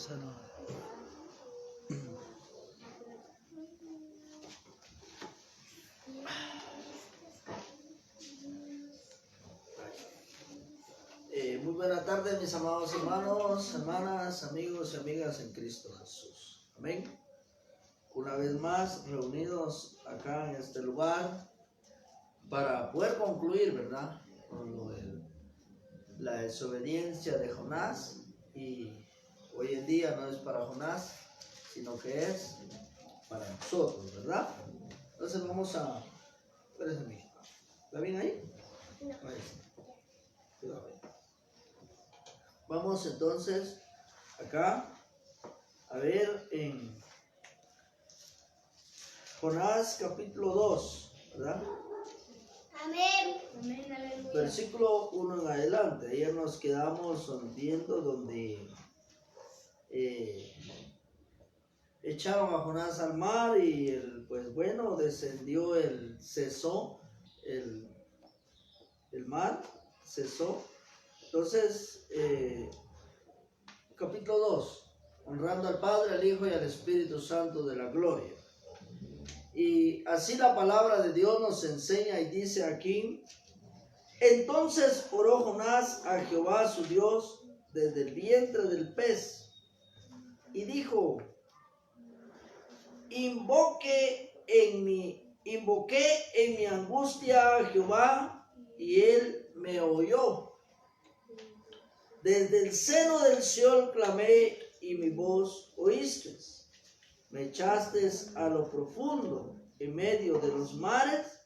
esa no. Muy buena tarde, mis amados hermanos, hermanas, amigos y amigas en Cristo Jesús. Amén. Una vez más reunidos acá en este lugar para poder concluir, ¿verdad?, con la desobediencia de Jonás. Y hoy en día no es para Jonás, sino que es para nosotros, ¿verdad? Entonces vamos a... Espérese, mi hija. ¿Está bien ahí? No. Ahí está. Cuidado ahí. Vamos entonces acá a ver en Jonás capítulo 2, ¿verdad? Amén. Amén, aleluya. Versículo 1 en adelante. Ayer nos quedamos viendo donde echaron a Jonás al mar y pues bueno, descendió, cesó el mar, cesó. Entonces, capítulo 2, honrando al Padre, al Hijo y al Espíritu Santo de la gloria. Y así la palabra de Dios nos enseña y dice aquí: entonces oró Jonás a Jehová su Dios desde el vientre del pez y dijo: invoqué en mi angustia a Jehová, y él me oyó. Desde el seno del Seol clamé, y mi voz oíste. Me echaste a lo profundo, en medio de los mares,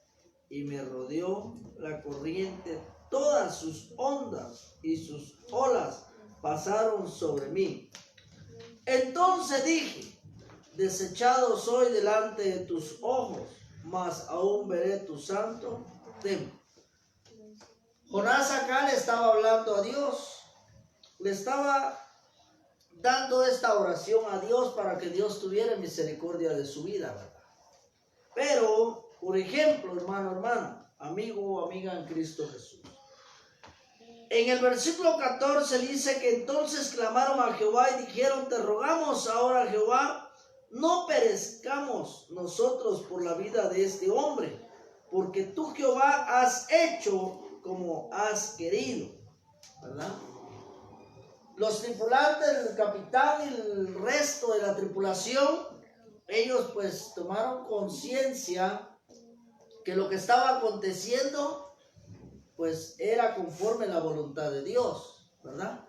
y me rodeó la corriente, todas sus ondas y sus olas pasaron sobre mí. Entonces dije: desechado soy delante de tus ojos, mas aún veré tu santo templo. Jonás acá le estaba hablando a Dios, le estaba dando esta oración a Dios para que Dios tuviera misericordia de su vida, ¿verdad? Pero, por ejemplo, hermano, hermana, amigo o amiga en Cristo Jesús, en el versículo 14 dice que entonces clamaron a Jehová y dijeron: te rogamos ahora, Jehová, no perezcamos nosotros por la vida de este hombre, porque tú, Jehová, has hecho como has querido, ¿verdad? Los tripulantes, el capitán y el resto de la tripulación, ellos pues tomaron conciencia que lo que estaba aconteciendo pues era conforme a la voluntad de Dios, ¿verdad?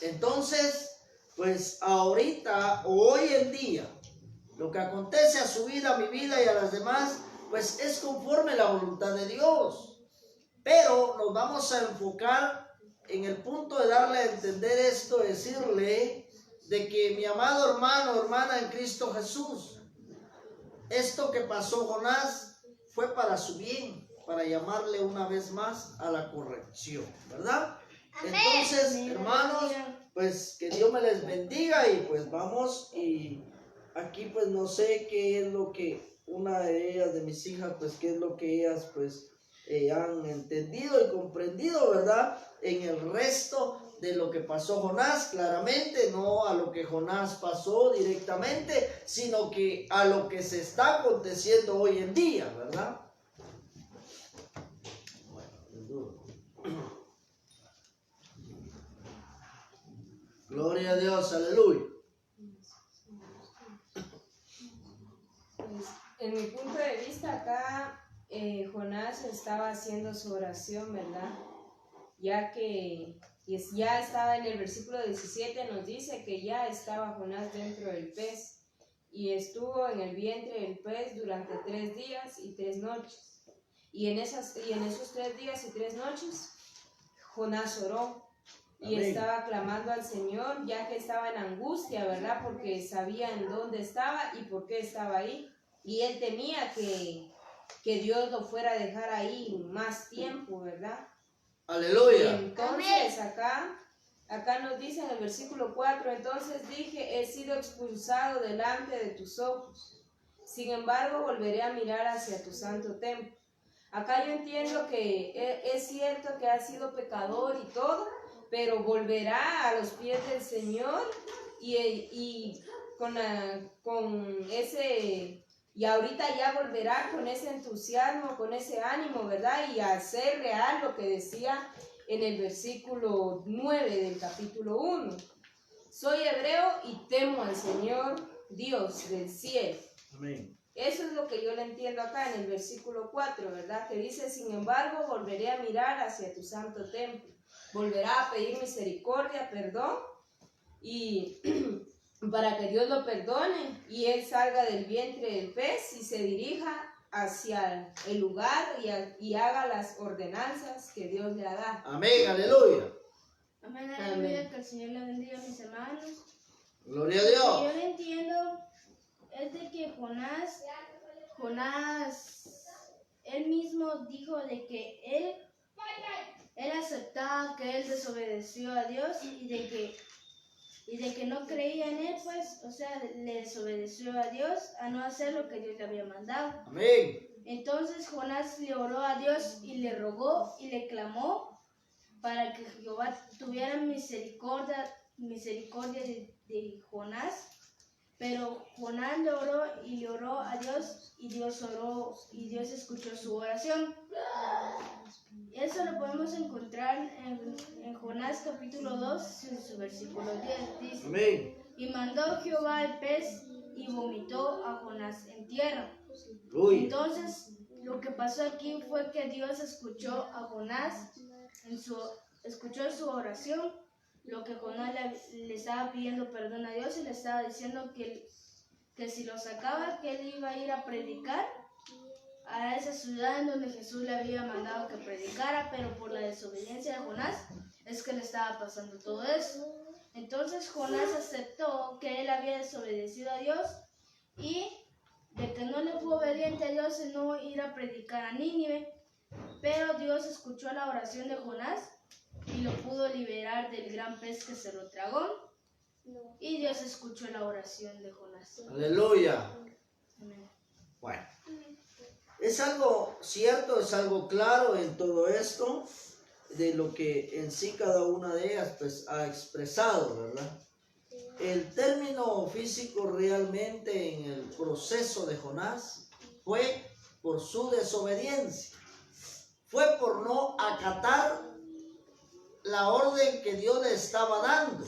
Entonces, pues ahorita o hoy en día, lo que acontece a su vida, a mi vida y a las demás, pues es conforme a la voluntad de Dios. Pero nos vamos a enfocar en el punto de darle a entender esto, decirle de que, mi amado hermano, hermana en Cristo Jesús, esto que pasó Jonás fue para su bien, para llamarle una vez más a la corrección, ¿verdad? Amén. Entonces, hermanos, pues que Dios me les bendiga y pues vamos. Y aquí pues no sé qué es lo que una de ellas, de mis hijas, pues qué es lo que ellas pues han entendido y comprendido, ¿verdad? En el resto de lo que pasó Jonás, claramente no a lo que Jonás pasó directamente, sino que a lo que se está aconteciendo hoy en día, ¿verdad? Gloria a Dios, aleluya. Pues, en mi punto de vista acá, Jonás estaba haciendo su oración, ¿verdad? Ya que ya estaba en el versículo 17, nos dice que ya estaba Jonás dentro del pez y estuvo en el vientre del pez durante 3 días y 3 noches. Y en esos 3 días y 3 noches, Jonás oró. Y Amén. Estaba clamando al Señor, ya que estaba en angustia, ¿verdad? Porque sabía en dónde estaba y por qué estaba ahí. Y él temía que Dios lo fuera a dejar ahí más tiempo, ¿verdad? Aleluya. Y entonces acá nos dice en el versículo 4, entonces dije: he sido expulsado delante de tus ojos. Sin embargo, volveré a mirar hacia tu santo templo. Acá yo entiendo que es cierto que ha sido pecador y todo, pero volverá a los pies del Señor y con ese, y ahorita ya volverá con ese entusiasmo, con ese ánimo, ¿verdad? Y a hacer real lo que decía en el versículo 9 del capítulo 1. Soy hebreo y temo al Señor Dios del cielo. Amén. Eso es lo que yo le entiendo acá en el versículo 4, ¿verdad? Que dice, sin embargo, volveré a mirar hacia tu santo templo. Volverá a pedir misericordia, perdón, y para que Dios lo perdone y él salga del vientre del pez y se dirija hacia el lugar y haga las ordenanzas que Dios le ha dado. Amén, aleluya. Amén, aleluya, que el Señor le bendiga a mis hermanos. Gloria a Lo que Dios. yo le entiendo es de que Jonás, él mismo dijo de que él aceptaba que él desobedeció a Dios y de que no creía en él, pues, o sea, le desobedeció a Dios a no hacer lo que Dios le había mandado. Amén. Entonces Jonás le oró a Dios y le rogó y le clamó para que Jehová tuviera misericordia de Jonás. Pero Jonás le oró a Dios y Dios escuchó su oración. Eso lo podemos encontrar en Jonás capítulo 2, en su versículo 10. Dice, Amén. y mandó Jehová el pez y vomitó a Jonás en tierra. Aleluya. Entonces, lo que pasó aquí fue que Dios escuchó a Jonás, escuchó su oración, lo que Jonás le estaba pidiendo perdón a Dios y le estaba diciendo que si lo sacaba, que él iba a ir a predicar a esa ciudad en donde Jesús le había mandado que predicara, pero por la desobediencia de Jonás es que le estaba pasando todo eso. Entonces Jonás aceptó que él había desobedecido a Dios y de que no le fue obediente a Dios en no ir a predicar a Nínive, pero Dios escuchó la oración de Jonás y lo pudo liberar del gran pez que se lo tragó, y Dios escuchó la oración de Jonás. Aleluya. Amén. Bueno, es algo cierto, es algo claro en todo esto, de lo que en sí cada una de ellas pues ha expresado, ¿verdad? El término físico realmente en el proceso de Jonás fue por su desobediencia, fue por no acatar la orden que Dios le estaba dando,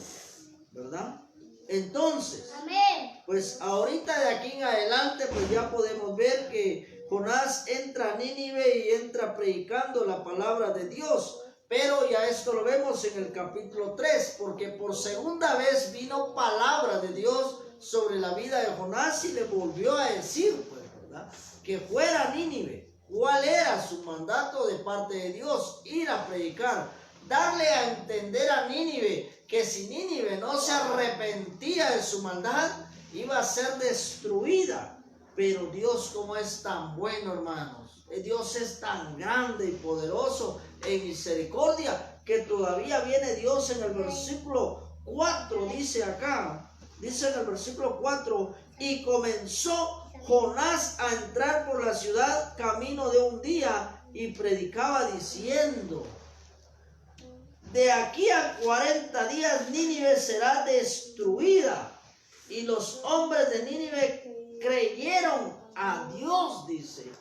¿verdad? Entonces, Amén. pues ahorita de aquí en adelante pues ya podemos ver que Jonás entra a Nínive y entra predicando la palabra de Dios. Pero ya esto lo vemos en el capítulo 3, porque por segunda vez vino palabra de Dios sobre la vida de Jonás y le volvió a decir, pues, ¿verdad?, que fuera a Nínive. ¿Cuál era su mandato de parte de Dios? Ir a predicar, darle a entender a Nínive que si Nínive no se arrepentía de su maldad, iba a ser destruida. Pero Dios, como es tan bueno, hermanos, Dios es tan grande y poderoso en misericordia, que todavía viene Dios en el versículo 4, dice acá, dice en el versículo 4, y comenzó Jonás a entrar por la ciudad camino de un día y predicaba diciendo, de aquí a 40 días Nínive será destruida. Y los hombres de Nínive creyeron a Dios, dice,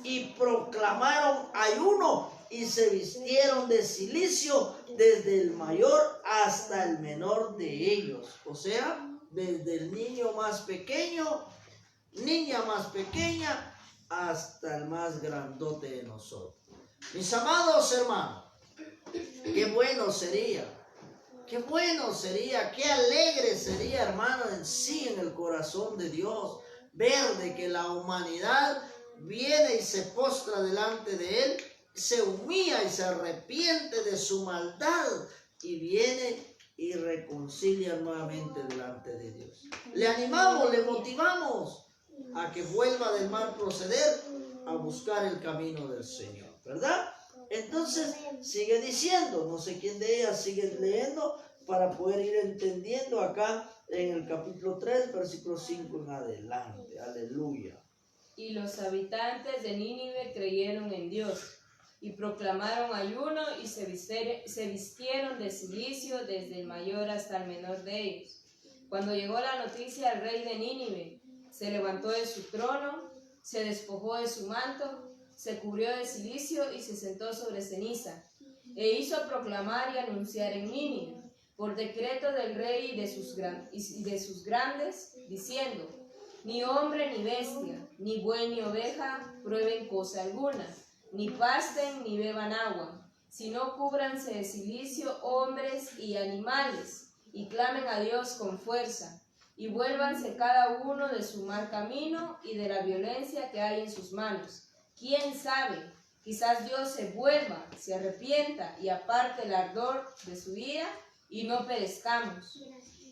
y proclamaron ayuno y se vistieron de cilicio desde el mayor hasta el menor de ellos. O sea, desde el niño más pequeño, niña más pequeña, hasta el más grandote de nosotros. Mis amados hermanos, qué bueno sería, qué alegre sería, hermano, en sí, en el corazón de Dios, ver de que la humanidad viene y se postra delante de Él, se humilla y se arrepiente de su maldad y viene y reconcilia nuevamente delante de Dios. Le animamos, le motivamos a que vuelva del mal proceder a buscar el camino del Señor, ¿verdad? Entonces sigue diciendo, no sé quién de ellas sigue leyendo para poder ir entendiendo acá en el capítulo 3, versículo 5 en adelante. Aleluya. Y los habitantes de Nínive creyeron en Dios y proclamaron ayuno y se vistieron de cilicio desde el mayor hasta el menor de ellos. Cuando llegó la noticia al rey de Nínive, se levantó de su trono, se despojó de su manto, se cubrió de cilicio y se sentó sobre ceniza, e hizo proclamar y anunciar en Nínive, por decreto del rey y de sus grandes, diciendo: ni hombre ni bestia, ni buey ni oveja prueben cosa alguna, ni pasten ni beban agua, sino cúbranse de cilicio hombres y animales, y clamen a Dios con fuerza, y vuélvanse cada uno de su mal camino y de la violencia que hay en sus manos. ¿Quién sabe? Quizás Dios se vuelva, se arrepienta y aparte el ardor de su ira y no perezcamos.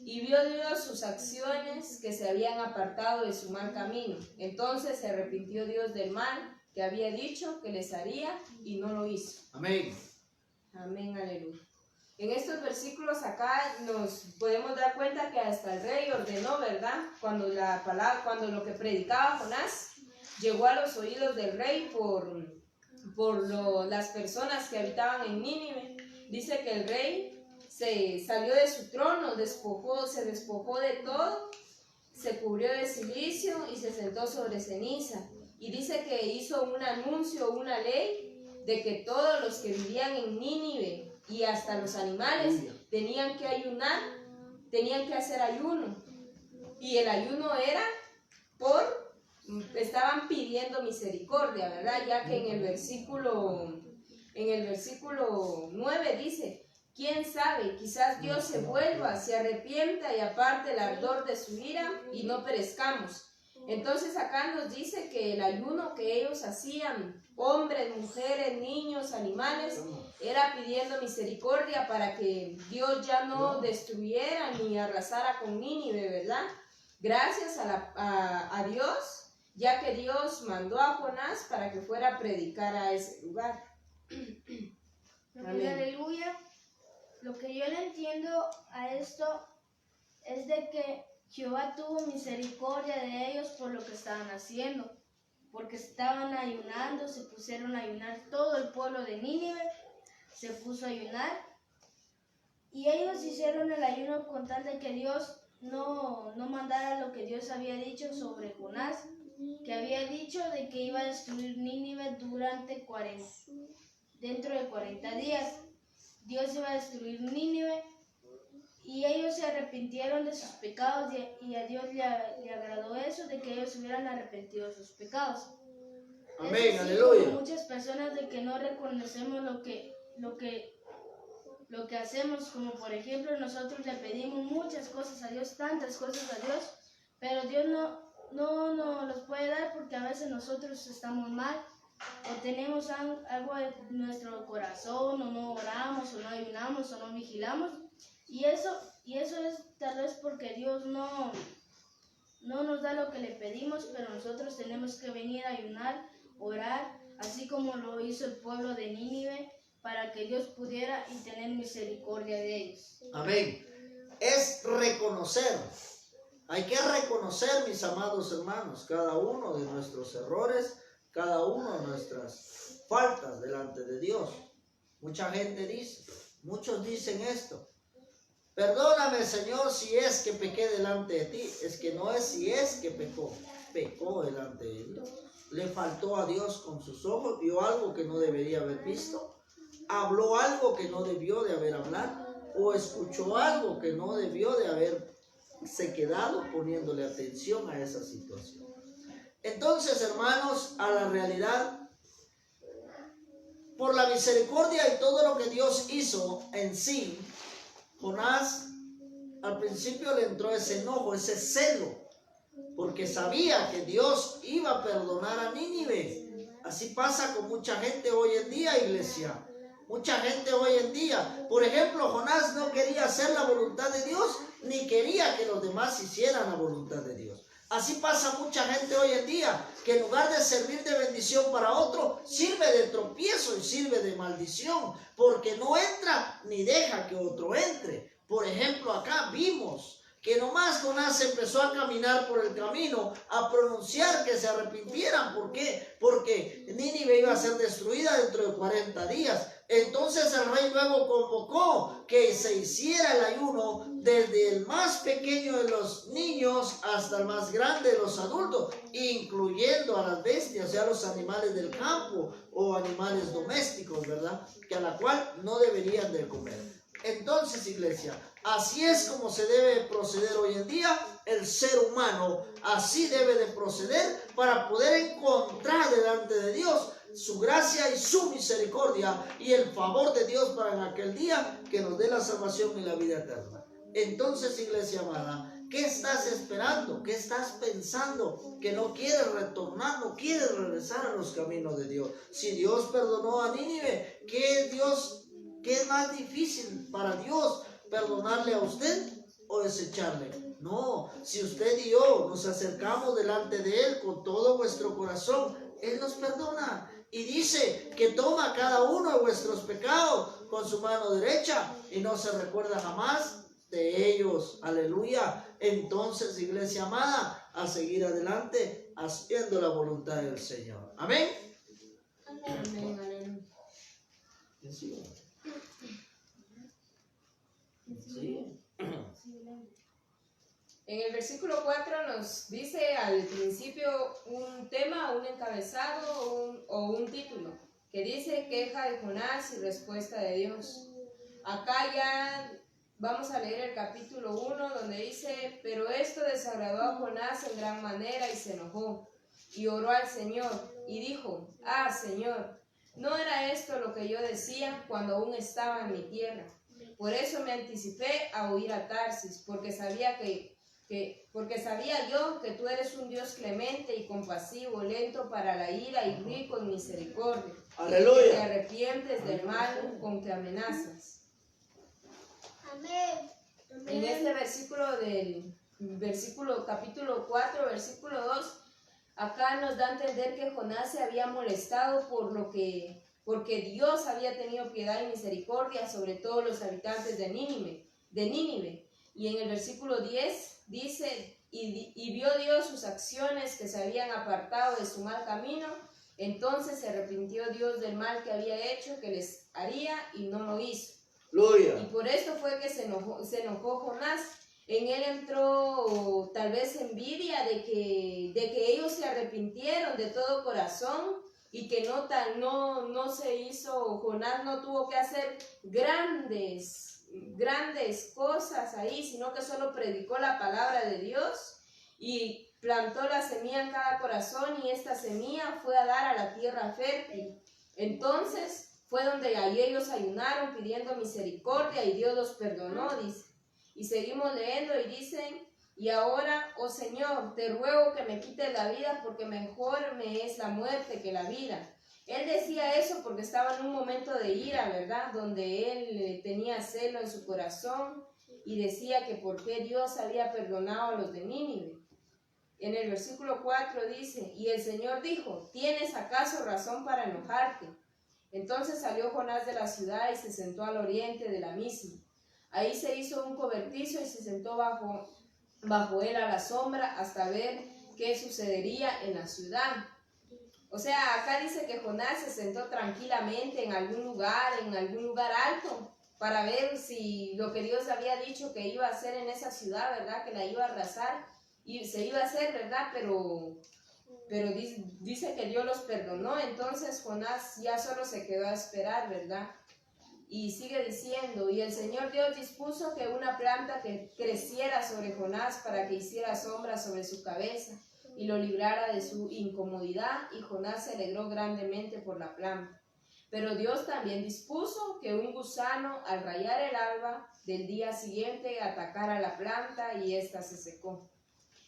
Y vio Dios sus acciones que se habían apartado de su mal camino. Entonces se arrepintió Dios del mal que había dicho que les haría y no lo hizo. Amén. Amén, aleluya. En estos versículos acá nos podemos dar cuenta que hasta el rey ordenó, ¿verdad? Cuando lo que predicaba Jonás llegó a los oídos del rey por las personas que habitaban en Nínive. Dice que el rey se salió de su trono, se despojó de todo, se cubrió de cilicio y se sentó sobre ceniza. Y dice que hizo un anuncio, una ley, de que todos los que vivían en Nínive y hasta los animales tenían que ayunar, tenían que hacer ayuno. Y el ayuno era estaban pidiendo misericordia, ¿verdad? Ya que en el versículo 9 dice: ¿quién sabe? Quizás Dios se vuelva, se arrepienta y aparte el ardor de su ira y no perezcamos. Entonces acá nos dice que el ayuno que ellos hacían, hombres, mujeres, niños, animales, era pidiendo misericordia para que Dios ya no destruyera ni arrasara con Nínive, ¿verdad? Gracias a Dios, ya que Dios mandó a Jonás para que fuera a predicar a ese lugar. Amén. Aleluya. Lo que yo le entiendo a esto es de que Jehová tuvo misericordia de ellos por lo que estaban haciendo, porque estaban ayunando, se pusieron a ayunar, todo el pueblo de Nínive se puso a ayunar, y ellos hicieron el ayuno con tal de que Dios no mandara lo que Dios había dicho sobre Jonás, que había dicho de que iba a destruir Nínive dentro de 40 días. Dios iba a destruir Nínive y ellos se arrepintieron de sus pecados y a Dios le agradó eso, de que ellos hubieran arrepentido de sus pecados. Amén, aleluya. Muchas personas de que no reconocemos lo que hacemos, como por ejemplo nosotros le pedimos muchas cosas a Dios, tantas cosas a Dios, pero Dios no nos los puede dar porque a veces nosotros estamos mal, o tenemos algo en nuestro corazón, o no oramos, o no ayunamos, o no vigilamos, y eso es tal vez porque Dios no nos da lo que le pedimos, pero nosotros tenemos que venir a ayunar, orar, así como lo hizo el pueblo de Nínive, para que Dios pudiera y tener misericordia de ellos. Amén. Es reconocer. Hay que reconocer, mis amados hermanos, cada uno de nuestros errores, cada uno de nuestras faltas delante de Dios. Mucha gente dice, muchos dicen esto: perdóname, Señor, si es que pequé delante de ti. Es que no es si es que pecó delante de Dios. Le faltó a Dios con sus ojos, vio algo que no debería haber visto, habló algo que no debió de haber hablado, o escuchó algo que no debió de haberse quedado poniéndole atención a esa situación. Entonces, hermanos, a la realidad, por la misericordia y todo lo que Dios hizo en sí, Jonás al principio le entró ese enojo, ese celo, porque sabía que Dios iba a perdonar a Nínive. Así pasa con mucha gente hoy en día, iglesia. Mucha gente hoy en día, por ejemplo, Jonás no quería hacer la voluntad de Dios, ni quería que los demás hicieran la voluntad de Dios. Así pasa mucha gente hoy en día, que en lugar de servir de bendición para otro, sirve de tropiezo y sirve de maldición, porque no entra ni deja que otro entre. Por ejemplo, acá vimos que nomás Jonás empezó a caminar por el camino, a pronunciar que se arrepintieran. ¿Por qué? Porque Nínive iba a ser destruida dentro de 40 días. Entonces el rey luego convocó que se hiciera el ayuno desde el más pequeño de los niños hasta el más grande de los adultos, incluyendo a las bestias, o sea, los animales del campo o animales domésticos, ¿verdad? Que a la cual no deberían de comer. Entonces, iglesia, así es como se debe proceder hoy en día el ser humano. Así debe de proceder para poder encontrar delante de Dios su gracia y su misericordia y el favor de Dios para en aquel día que nos dé la salvación y la vida eterna. Entonces, iglesia amada, ¿qué estás esperando? ¿Qué estás pensando? Que no quieres retornar, no quieres regresar a los caminos de Dios. Si Dios perdonó a Nínive, ¿qué es más difícil para Dios? ¿Perdonarle a usted o desecharle? No, si usted y yo nos acercamos delante de Él con todo vuestro corazón, Él nos perdona. Y dice que toma cada uno de vuestros pecados con su mano derecha y no se recuerda jamás de ellos. Aleluya. Entonces, iglesia amada, a seguir adelante haciendo la voluntad del Señor. Amén. Amén, amén. Sí. Sí. En el versículo 4 nos dice al principio un tema, un encabezado o un título, que dice queja de Jonás y respuesta de Dios. Acá ya vamos a leer el capítulo 1 donde dice, pero esto desagradó a Jonás en gran manera y se enojó y oró al Señor y dijo, Señor, ¿no era esto lo que yo decía cuando aún estaba en mi tierra? Por eso me anticipé a huir a Tarsis, porque sabía yo que tú eres un Dios clemente y compasivo, lento para la ira y rico en misericordia. Aleluya. Que te arrepientes del mal con que amenazas. Amén. En este capítulo 4, versículo 2, acá nos da a entender que Jonás se había molestado porque Dios había tenido piedad y misericordia sobre todos los habitantes de Nínive. Y en el versículo 10 dice, y vio Dios sus acciones que se habían apartado de su mal camino, entonces se arrepintió Dios del mal que había hecho, que les haría, y no lo hizo. Aleluya. Y por esto fue que se enojó Jonás. En él entró tal vez envidia de que ellos se arrepintieron de todo corazón y que no se hizo, Jonás no tuvo que hacer grandes cosas ahí, sino que solo predicó la palabra de Dios y plantó la semilla en cada corazón y esta semilla fue a dar a la tierra fértil. Entonces fue donde allí ellos ayunaron pidiendo misericordia y Dios los perdonó, dice. Y seguimos leyendo y dicen, y ahora, oh Señor, te ruego que me quites la vida porque mejor me es la muerte que la vida. Él decía eso porque estaba en un momento de ira, ¿verdad? Donde él tenía celo en su corazón y decía que por qué Dios había perdonado a los de Nínive. En el versículo 4 dice, y el Señor dijo, ¿tienes acaso razón para enojarte? Entonces salió Jonás de la ciudad y se sentó al oriente de la misma. Ahí se hizo un cobertizo y se sentó bajo él a la sombra hasta ver qué sucedería en la ciudad. O sea, acá dice que Jonás se sentó tranquilamente en algún lugar alto, para ver si lo que Dios había dicho que iba a hacer en esa ciudad, ¿verdad? Que la iba a arrasar, y se iba a hacer, ¿verdad? Pero dice que Dios los perdonó, entonces Jonás ya solo se quedó a esperar, ¿verdad? Y sigue diciendo, y el Señor Dios dispuso que una planta que creciera sobre Jonás para que hiciera sombra sobre su cabeza y lo librara de su incomodidad, y Jonás se alegró grandemente por la planta. Pero Dios también dispuso que un gusano al rayar el alba del día siguiente atacara la planta y ésta se secó.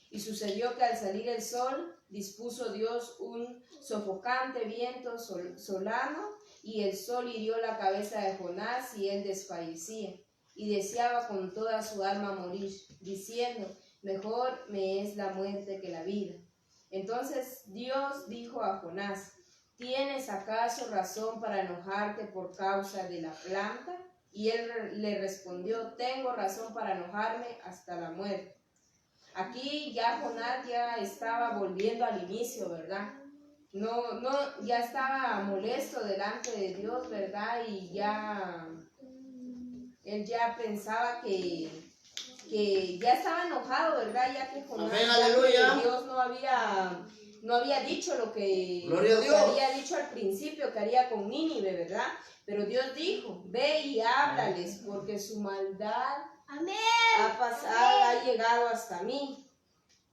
Y sucedió que al salir el sol dispuso Dios un sofocante viento solano y el sol hirió la cabeza de Jonás y él desfallecía y deseaba con toda su alma morir, diciendo, mejor me es la muerte que la vida. Entonces Dios dijo a Jonás, ¿tienes acaso razón para enojarte por causa de la planta? Y él le respondió, tengo razón para enojarme hasta la muerte. Aquí ya Jonás ya estaba volviendo al inicio, ¿verdad? ya estaba molesto delante de Dios, ¿verdad? Y él ya pensaba que ya estaba enojado, ¿verdad? Ya que Jonás, Amén, ya aleluya. que Dios no había dicho lo que Gloria a Dios. había dicho al principio que haría con Nínive, ¿verdad? Pero Dios dijo, ve y háblales, porque su maldad ha llegado hasta mí.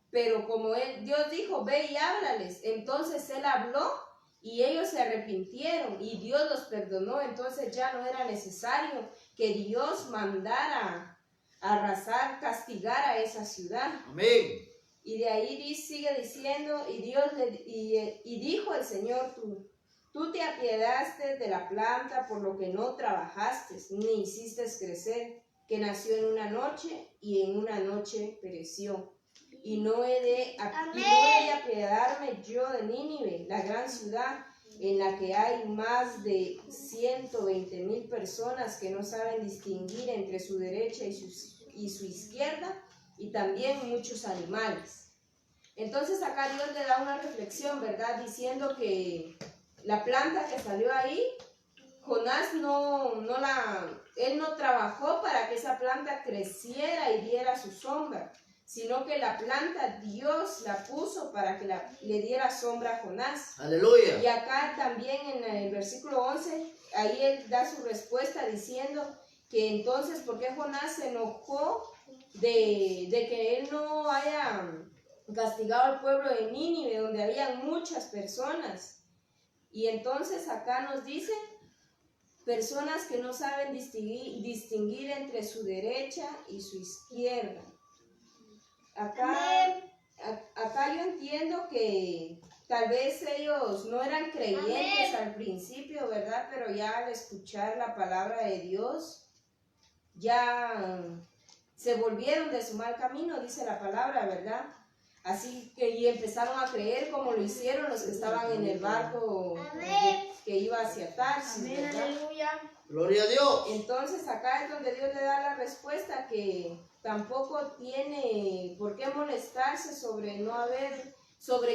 Pero como Dios dijo, ve y háblales, entonces él habló y ellos se arrepintieron y Dios los perdonó. Entonces ya no era necesario que Dios mandara arrasar, castigar a esa ciudad. Amén. Y de ahí sigue diciendo, y dijo el Señor, tú te apiadaste de la planta por lo que no trabajaste, ni hiciste crecer, que nació en una noche y en una noche pereció. Y no he de apiadarme yo de Nínive, la gran ciudad, en la que hay más de 120,000 personas que no saben distinguir entre su derecha y su izquierda, y también muchos animales. Entonces acá Dios le da una reflexión, ¿verdad? Diciendo que la planta que salió ahí, Jonás él no trabajó para que esa planta creciera y diera su sombra, sino que la planta Dios la puso para que le diera sombra a Jonás. Aleluya. Y acá también en el versículo 11, ahí él da su respuesta diciendo que entonces, ¿por qué Jonás se enojó de que él no haya castigado al pueblo de Nínive, donde habían muchas personas? Y entonces acá nos dice, personas que no saben distinguir entre su derecha y su izquierda. Acá yo entiendo que tal vez ellos no eran creyentes al principio, ¿verdad? Pero ya al escuchar la palabra de Dios, ya se volvieron de su mal camino, dice la palabra, ¿verdad? Así que y empezaron a creer como lo hicieron los que estaban en el barco que iba hacia Tarsis, Amén, ¿verdad? aleluya. Gloria a Dios. Entonces acá es donde Dios le da la respuesta, que tampoco tiene por qué molestarse sobre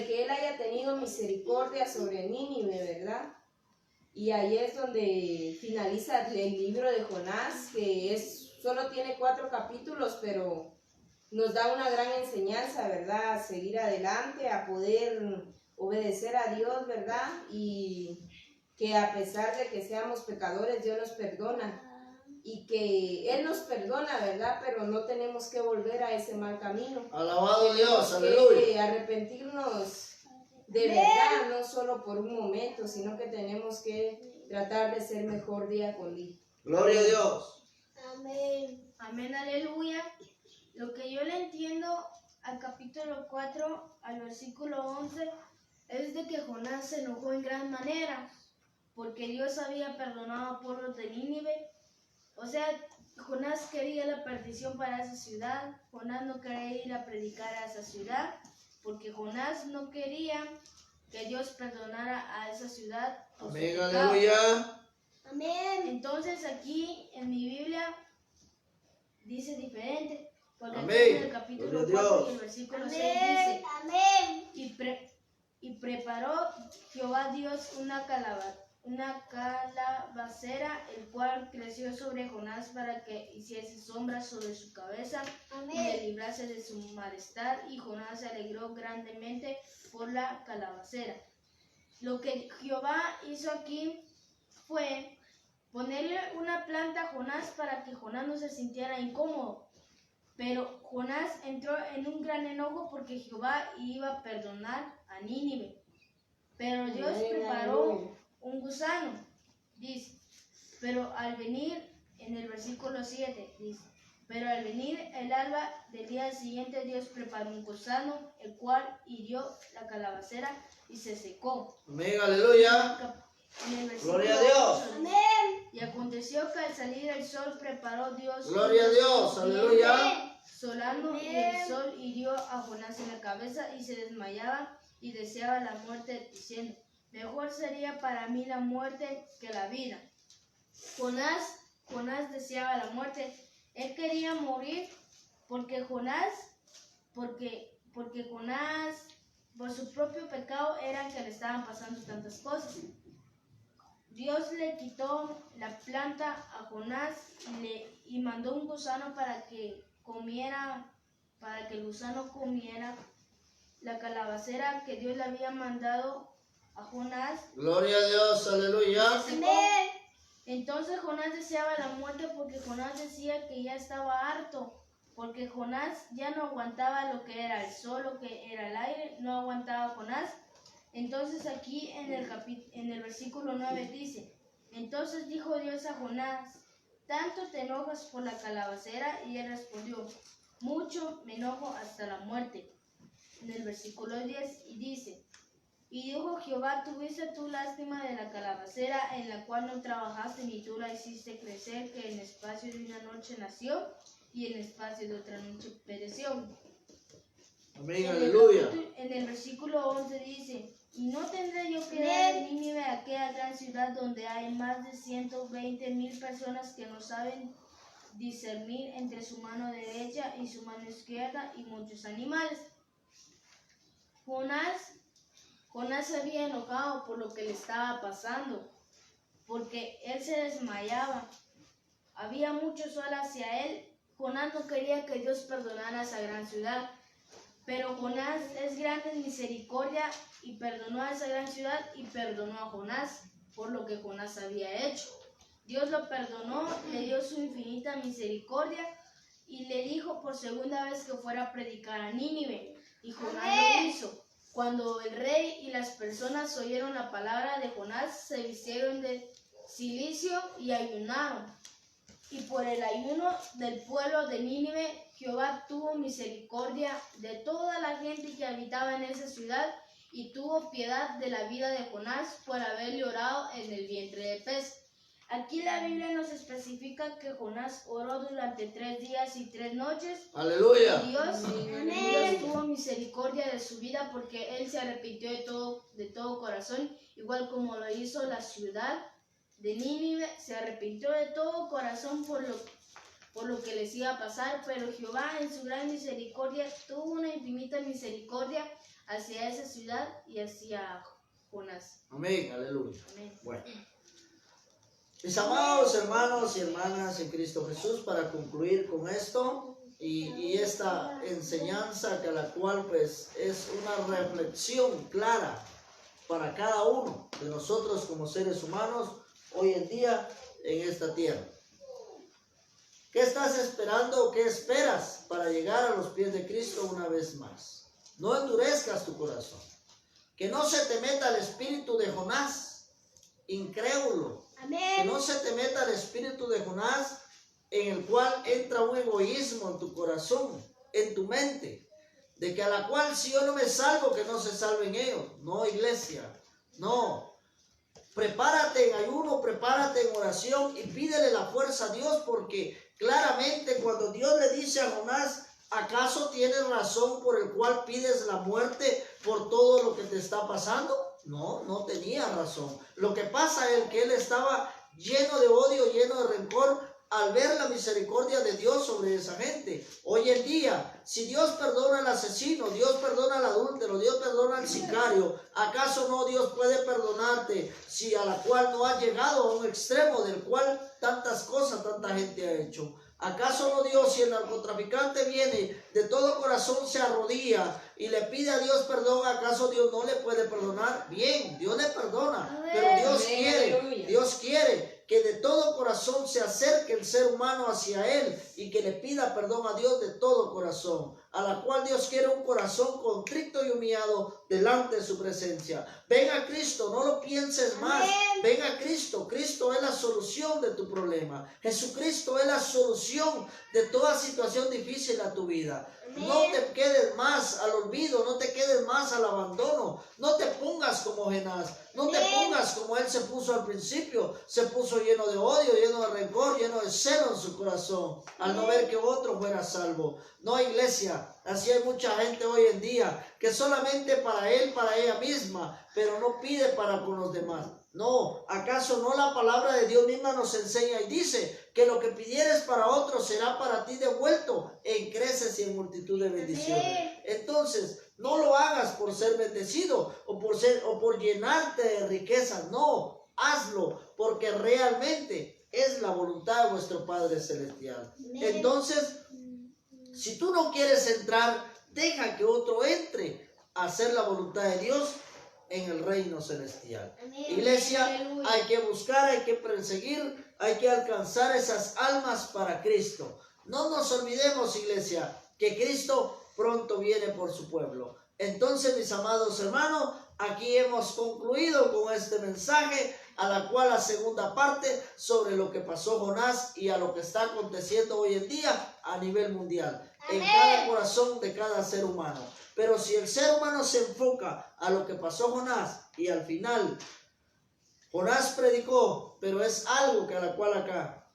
que él haya tenido misericordia sobre Nínive, ¿verdad? Y ahí es donde finaliza el libro de Jonás, que solo tiene 4 capítulos, pero nos da una gran enseñanza, ¿verdad? A seguir adelante, a poder obedecer a Dios, ¿verdad? Y que a pesar de que seamos pecadores, Dios nos perdona. Y que Él nos perdona, ¿verdad? Pero no tenemos que volver a ese mal camino. Alabado Dios, Tenemos aleluya. que arrepentirnos de verdad, no solo por un momento, sino que tenemos que tratar de ser mejor día con día. Gloria a Dios. Amén. Amén, aleluya. Lo que yo le entiendo al capítulo 4, al versículo 11, es de que Jonás se enojó en gran manera, porque Dios había perdonado a pueblos de Nínive. O sea, Jonás quería la perdición para esa ciudad. Jonás no quería ir a predicar a esa ciudad, porque Jonás no quería que Dios perdonara a esa ciudad. Amén, aleluya. Amén. Entonces aquí en mi Biblia dice diferente, porque aquí Amén. en el capítulo Gloria a 4 Dios. y el versículo 6 dice, Amén. y preparó Jehová Dios una calabacera, el cual creció sobre Jonás para que hiciese sombra sobre su cabeza y le librase de su malestar, y Jonás se alegró grandemente por la calabacera. Lo que Jehová hizo aquí fue ponerle una planta a Jonás para que Jonás no se sintiera incómodo. Pero Jonás entró en un gran enojo porque Jehová iba a perdonar a Nínive. Pero Dios preparó un gusano, dice. Pero al venir, en el versículo 7, dice, pero al venir el alba del día siguiente, Dios preparó un gusano, el cual hirió la calabacera y se secó. Amén, aleluya. En el versículo Gloria a Dios. 8, dice, y aconteció que al salir el sol preparó Dios. Gloria a Dios, aleluya. Solano, y el sol hirió a Jonás en la cabeza y se desmayaba y deseaba la muerte, diciendo, mejor sería para mí la muerte que la vida. Jonás deseaba la muerte. Él quería morir porque Jonás por su propio pecado era que le estaban pasando tantas cosas. Dios le quitó la planta a Jonás y mandó un gusano para que el gusano comiera la calabacera que Dios le había mandado a Jonás. Gloria a Dios, aleluya. Entonces Jonás deseaba la muerte porque Jonás decía que ya estaba harto, porque Jonás ya no aguantaba lo que era el sol, lo que era el aire, no aguantaba Jonás. Entonces aquí en el versículo 9 dice: entonces dijo Dios a Jonás, ¿tanto te enojas por la calabacera? Y él respondió, mucho, me enojo hasta la muerte. En el versículo 10 y dice: y dijo Jehová, tuviste tú lástima de la calabacera en la cual no trabajaste ni tú la hiciste crecer, que en espacio de una noche nació y en espacio de otra noche pereció. Amén, aleluya. En el versículo 11 dice: y no tendré yo que dar en Nínive, aquella gran ciudad donde hay más de 120,000 personas que no saben discernir entre su mano derecha y su mano izquierda, y muchos animales. Jonás se había enojado por lo que le estaba pasando, porque él se desmayaba. Había mucho sol hacia él. Jonás no quería que Dios perdonara a esa gran ciudad, pero Jonás es grande en misericordia y perdonó a esa gran ciudad y perdonó a Jonás por lo que Jonás había hecho. Dios lo perdonó, le dio su infinita misericordia y le dijo por segunda vez que fuera a predicar a Nínive, y Jonás lo hizo. Cuando el rey y las personas oyeron la palabra de Jonás, se vistieron de cilicio y ayunaron. Y por el ayuno del pueblo de Nínive, Jehová tuvo misericordia de toda la gente que habitaba en esa ciudad y tuvo piedad de la vida de Jonás por haberle orado en el vientre de pez. Aquí la Biblia nos especifica que Jonás oró durante 3 días y 3 noches. Aleluya. Y Dios tuvo misericordia de su vida porque él se arrepintió de todo corazón, igual como lo hizo la ciudad de Nínive. Se arrepintió de todo corazón por lo que les iba a pasar, pero Jehová en su gran misericordia tuvo una infinita misericordia hacia esa ciudad y hacia Jonás. Amén, aleluya. Amén. Bueno, mis amados hermanos y hermanas en Cristo Jesús, para concluir con esto y esta enseñanza que la cual pues es una reflexión clara para cada uno de nosotros como seres humanos hoy en día en esta tierra. ¿Qué estás esperando o qué esperas para llegar a los pies de Cristo una vez más? No endurezcas tu corazón. Que no se te meta el espíritu de Jonás, incrédulo. Amén. Que no se te meta el espíritu de Jonás, en el cual entra un egoísmo en tu corazón, en tu mente, de que a la cual si yo no me salvo, que no se salven ellos. No, iglesia, no. Prepárate en ayuno, prepárate en oración y pídele la fuerza a Dios, porque claramente cuando Dios le dice a Jonás, ¿acaso tienes razón por el cual pides la muerte por todo lo que te está pasando? No, no tenía razón. Lo que pasa es que él estaba lleno de odio, lleno de rencor al ver la misericordia de Dios sobre esa gente. Hoy en día, si Dios perdona al asesino, Dios perdona al adúltero, Dios perdona al sicario, ¿acaso no Dios puede perdonarte si a la cual no has llegado a un extremo del cual tantas cosas tanta gente ha hecho? ¿Acaso no Dios, si el narcotraficante viene de todo corazón, se arrodilla y le pide a Dios perdón, acaso Dios no le puede perdonar? Bien, Dios le perdona, pero Dios quiere que de todo corazón se acerque el ser humano hacia Él y que le pida perdón a Dios de todo corazón, a la cual Dios quiere un corazón contrito y humillado delante de su presencia. Ven a Cristo, no lo pienses más. Ven a Cristo. Cristo es la solución de tu problema. Jesucristo es la solución de toda situación difícil a tu vida. No te quedes más al olvido, no te quedes más al abandono. No te pongas como Jonás, no te pongas como él se puso al principio. Se puso lleno de odio, lleno de rencor, lleno de celo en su corazón, al no ver que otro fuera salvo. No, iglesia, así hay mucha gente hoy en día que solamente para él, para ella misma, pero no pide para con los demás. No, ¿acaso no la palabra de Dios misma nos enseña y dice que lo que pidieres para otros será para ti devuelto en creces y en multitud de bendiciones? Entonces, No lo hagas por ser bendecido o por llenarte de riquezas. No, hazlo porque realmente es la voluntad de vuestro Padre Celestial. Entonces, si tú no quieres entrar, deja que otro entre a hacer la voluntad de Dios en el reino celestial. Iglesia, hay que buscar, hay que perseguir, hay que alcanzar esas almas para Cristo. No nos olvidemos, iglesia, que Cristo pronto viene por su pueblo. Entonces, mis amados hermanos, aquí hemos concluido con este mensaje, a la cual la segunda parte sobre lo que pasó Jonás y a lo que está aconteciendo hoy en día a nivel mundial, en cada corazón de cada ser humano. Pero si el ser humano se enfoca a lo que pasó Jonás y al final Jonás predicó, pero es algo que a la cual acá,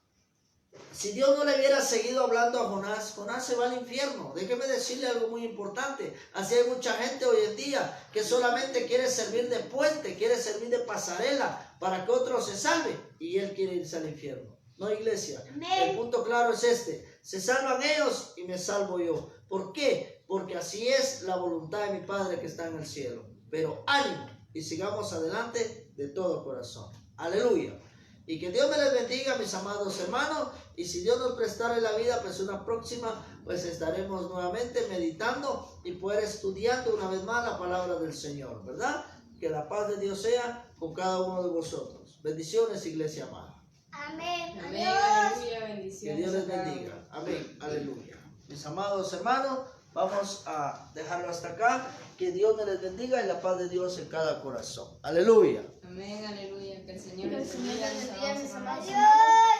si Dios no le hubiera seguido hablando a Jonás, Jonás se va al infierno. Déjeme decirle algo muy importante. Así hay mucha gente hoy en día que solamente quiere servir de puente, quiere servir de pasarela para que otro se salve y él quiere irse al infierno. No, iglesia. El punto claro es este. Se salvan ellos y me salvo yo. ¿Por qué? Porque así es la voluntad de mi Padre que está en el cielo. Pero ánimo y sigamos adelante de todo corazón. Aleluya. Y que Dios me les bendiga, mis amados hermanos. Y si Dios nos prestare la vida, pues una próxima, pues estaremos nuevamente meditando y poder estudiando una vez más la palabra del Señor, ¿verdad? Que la paz de Dios sea con cada uno de vosotros. Bendiciones, iglesia amada. Amén. Amén, aleluya, Que bendiciones. Dios les a cada bendiga. uno. Amén, aleluya. Mis amados hermanos, vamos a dejarlo hasta acá. Que Dios me les bendiga y la paz de Dios en cada corazón. Aleluya. Amén, aleluya. Que el Señor Que el les Señor bendiga. les Nos bendiga, amamos, mis hermanos. amados.